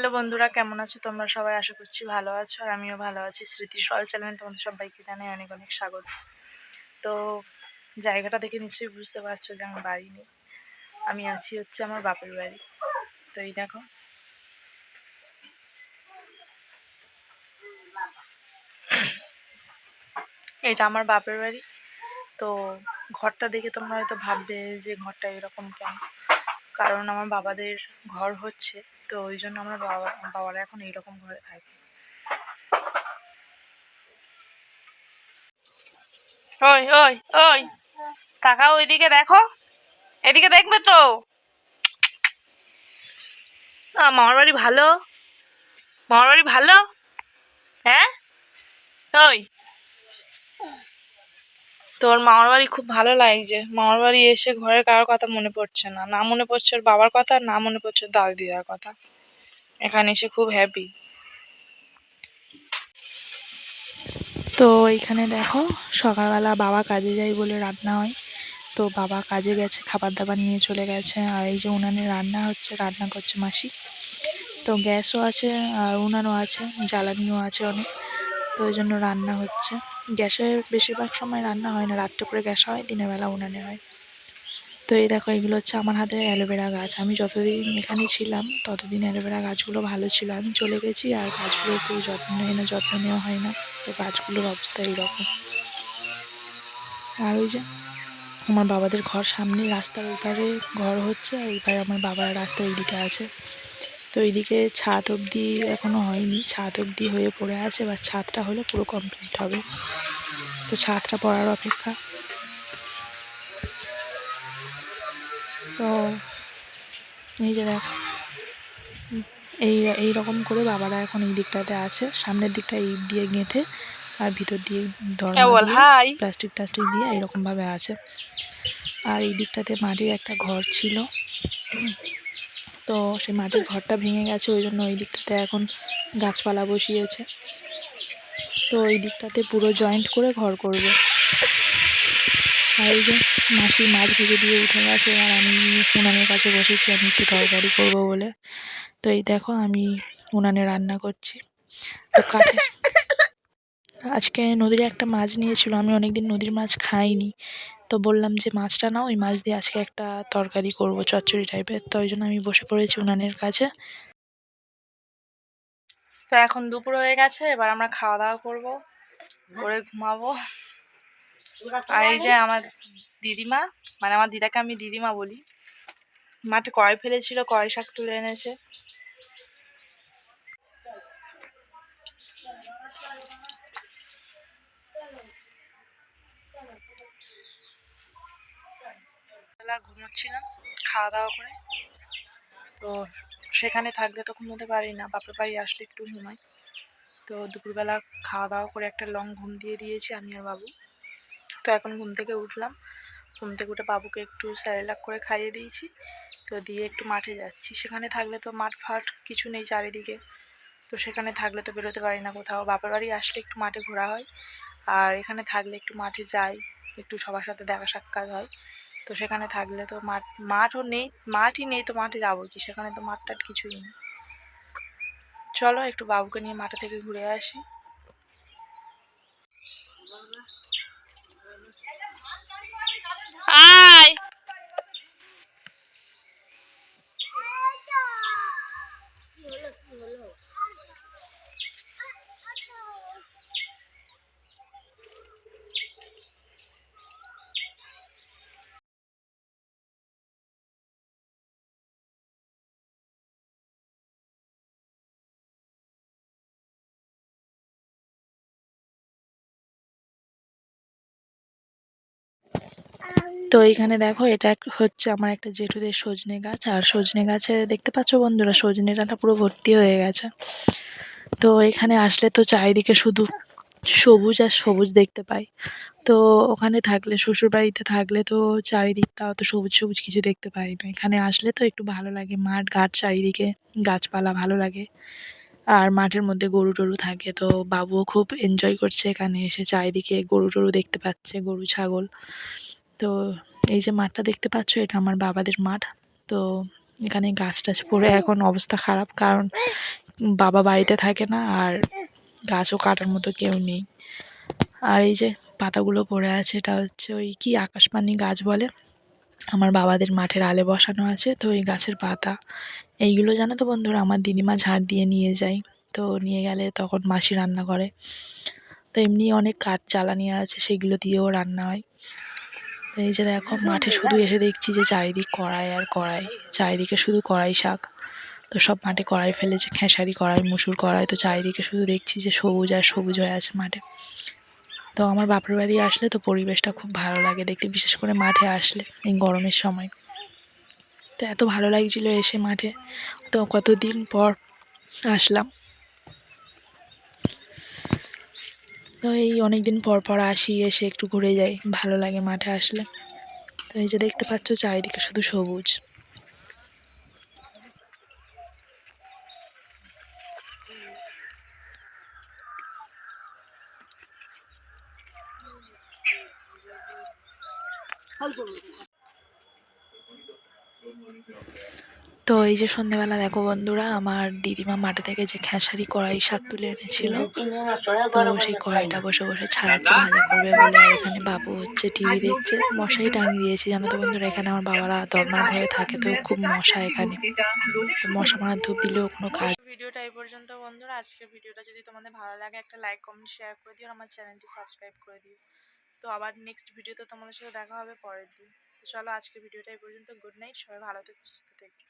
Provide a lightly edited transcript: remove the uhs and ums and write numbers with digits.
Hello বন্ধুরা, কেমন আছো তোমরা সবাই? আশা করছি ভালো আছো আর আমিও ভালো আছি। স্মৃতি সরল চ্যানেলে তোমাদের সবাইকে জানাই অনেক অনেক স্বাগত। তো জায়গাটা দেখে নিশ্চয়ই বুঝতে পারছো যে আমার বাড়ি নেই, আমি আছি হচ্ছে আমার বাপের বাড়ি। তো এই দেখো, এটা আমার বাপের বাড়ি। তো ঘরটা দেখে তোমরা হয়তো ভাববে যে ঘরটা এরকম কেন, কারণ আমার বাবাদের ঘর হচ্ছে, তো ওই জন্য আমার বাবারা এখন এইরকম ঘরে থাকে। ওই ওই ওই তাকাও, ওইদিকে দেখো, এদিকে দেখবে তো। মামার বাড়ি ভালো, মামার বাড়ি ভালো। হ্যাঁ ওই, তোর মামার বাড়ি খুব ভালো লাগছে। মামার বাড়ি এসে ঘরের কারোর কথা মনে পড়ছে না, না মনে পড়ছে ওর বাবার কথা, না মনে পড়ছে দাদু দিদার কথা। এখানে এসে খুব হ্যাপি। তো এইখানে দেখো, সকালবেলা বাবা কাজে যায় বলে রান্না হয়। তো বাবা কাজে গেছে, খাবার দাবার নিয়ে চলে গেছে। আর এই যে উনানে রান্না হচ্ছে, রান্না করছে মাসি। তো গ্যাসও আছে আর উনানও আছে, জ্বালানিও আছে অনেক। তো ওই জন্য রান্না হচ্ছে। গ্যাসে বেশিরভাগ সময় রান্না হয় না, রাত্রে করে গ্যাস হয়, দিনের বেলা উনানে হয়। তো এই দেখো, এগুলো হচ্ছে আমার হাতের অ্যালোভেরা গাছ। আমি যতদিন এখানে ছিলাম ততদিন অ্যালোভেরা গাছগুলো ভালো ছিল। আমি চলে গেছি আর গাছগুলোর কেউ যত্ন নেয় না, যত্ন নেওয়া হয় না। তো গাছগুলোর অবস্থা এইরকম। আর ওই যে আমার বাবাদের ঘর সামনে, রাস্তার ওই পারে ঘর হচ্ছে, আর এই পারে আমার বাবার রাস্তা এইদিকে আছে। তো এইদিকে ছাদ অবধি এখনও হয়নি, ছাদ অবধি হয়ে পড়ে আছে, বা ছাদটা হলে পুরো কমপ্লিট হবে। তো ছাদটা পড়ার অপেক্ষা। তো এই যে দেখো, এই রকম করে বাবারা এখন এই দিকটাতে আছে। সামনের দিকটা ইট দিয়ে গেঁথে আর ভিতর দিয়ে দরমা দিয়ে প্লাস্টিক টাস্টিক দিয়ে এইরকমভাবে আছে। আর এই দিকটাতে মাটির একটা ঘর ছিল, তো সেই মাটির ঘরটা ভেঙে গেছে, ওই জন্য ওই দিকটাতে এখন গাছপালা বসিয়েছে। তো ওই দিকটাতে পুরো জয়েন্ট করে ঘর করবে। আর এই যে মাসি মাছ ভেজে দিয়ে উঠে গেছে, আর আমি উনানের কাছে বসেছি, আমি একটু তরকারি করবো বলে। তো এই দেখো, আমি উনানে রান্না করছি। তো কাঠে আজকে নদীর একটা মাছ নিয়েছিল, আমি অনেকদিন নদীর মাছ খাইনি। তো বললাম যে মাছটা নাও, ওই মাছ দিয়ে আজকে একটা তরকারি করব, চচ্চড়ি টাইপের। তো ওই জন্য আমি বসে পড়েছি উনানের কাছে। তো এখন দুপুর হয়ে গেছে, এবার আমরা খাওয়া দাওয়া করবো, করে ঘুমাবো। আর এই যে আমার দিদিমা, মানে আমার দিদাকে আমি দিদিমা বলি, মাঠে কড়াই ফেলেছিল, কড়াই শাক তুলে এনেছে। বেলা ঘুমোচ্ছিলাম খাওয়া দাওয়া করে। তো সেখানে থাকলে তো ঘুমোতে পারি না, বাপের বাড়ি আসলে একটু ঘুমাই। তো দুপুরবেলা খাওয়া দাওয়া করে একটা লং ঘুম দিয়ে দিয়েছি আমি আর বাবু। তো এখন ঘুম থেকে উঠলাম, ঘুম থেকে উঠে বাবুকে একটু স্যারেলাক করে খাইয়ে দিয়েছি। তো দিয়ে একটু মাঠে যাচ্ছি। সেখানে থাকলে তো মাঠ ফাট কিছু নেই চারিদিকে, তো সেখানে থাকলে তো বেরোতে পারি না কোথাও। বাপের বাড়ি আসলে একটু মাঠে ঘোরা হয়, আর এখানে থাকলে একটু মাঠে যাই, একটু সবার সাথে দেখা সাক্ষাৎ হয়। তো সেখানে থাকলে তো মাঠও নেই, মাঠই নেই, তো মাঠে যাবো কি? সেখানে তো মাঠ টাট কিছুই নেই। চলো একটু বাবুকে নিয়ে মাঠে থেকে ঘুরে আসি। আয়, তো এইখানে দেখো, এটা হচ্ছে আমার একটা জেঠুদের সজনে গাছ। আর সজনে গাছে দেখতে পাচ্ছ বন্ধুরা, সজনে ডাঁটা পুরো ভর্তি হয়ে গেছে। তো এখানে আসলে তো চারিদিকে শুধু সবুজ আর সবুজ দেখতে পাই। তো ওখানে থাকলে, শ্বশুরবাড়িতে থাকলে তো চারিদিকটা অত সবুজ সবুজ কিছু দেখতে পাই না। এখানে আসলে তো একটু ভালো লাগে, মাঠ ঘাট চারিদিকে গাছপালা ভালো লাগে। আর মাঠের মধ্যে গরু টরু থাকে, তো বাবুও খুব এনজয় করছে এখানে এসে, চারিদিকে গরু টরু দেখতে পাচ্ছে, গরু ছাগল। তো এই যে মাঠটা দেখতে পাচ্ছ, এটা আমার বাবাদের মাঠ। তো এখানে গাছ টাছ পড়ে এখন অবস্থা খারাপ, কারণ বাবা বাড়িতে থাকে না আর গাছও কাটার মতো কেউ নেই। আর এই যে পাতাগুলো পড়ে আছে, এটা হচ্ছে ওই কি আকাশপানি গাছ বলে, আমার বাবাদের মাঠের আলে বসানো আছে তো এই গাছের পাতা। এইগুলো জানো তো বন্ধুরা আমার দিদিমা ঝাড় দিয়ে নিয়ে যায়, তো নিয়ে গেলে তখন মাসি রান্না করে। তো এমনি অনেক কাঠ জ্বালানি আছে, সেগুলো দিয়েও রান্না হয়। তো এই যে দেখো মাঠে শুধু এসে দেখছি যে চারিদিক কড়াই আর কড়াই, চারিদিকে শুধু কড়াই শাক। তো সব মাঠে কড়াই ফেলেছে, খেসারি কড়াই, মুসুর কড়াই, তো চারিদিকে শুধু দেখছি যে সবুজ আর সবুজ হয়ে আছে মাঠে। তো আমার বাপের বাড়ি আসলে তো পরিবেশটা খুব ভালো লাগে দেখতে, বিশেষ করে মাঠে আসলে এই গরমের সময়। তো এত ভালো লাগছিল এসে মাঠে, তো কতদিন পর আসলাম। তো এই অনেক দিন পর পর আসি, এসে একটু ঘুরে যাই, ভালো লাগে মাঠে আসলে। তো এই যে দেখতে পাচ্ছ চারিদিকে শুধু সবুজ। তো এই যে সন্ধেবেলা দেখো বন্ধুরা আমার দিদিমা মাঠে থেকে যে খেসারি কড়াই শাক তুলে এনেছিল, তো সেই কড়াইটা বসে বসে ছাড়াচ্ছে ভাজা করবে বলে। আর এখানে বাবু হচ্ছে টিভি দেখছে, মশাই টাঙিয়ে দিয়েছি জানো তো বন্ধুরা, এখানে আমার বাবারা দরমার ঘরে থাকে তো খুব মশা এখানে, তো মশা মারার ধূপ দিলেও কোনো কাজ। ভিডিওটা এই পর্যন্ত বন্ধুরা, আজকের ভিডিওটা যদি তোমাদের ভালো লাগে একটা লাইক কমেন্ট শেয়ার করে দিও, আর আমার চ্যানেলটি সাবস্ক্রাইব করে দিও। তো আবার নেক্সট ভিডিওতে তোমাদের সাথে দেখা হবে পরের দিন। তো চলো আজকের ভিডিওটা এই পর্যন্ত, গুড নাইট, সবাই ভালো থেকো সুস্থ থেকো।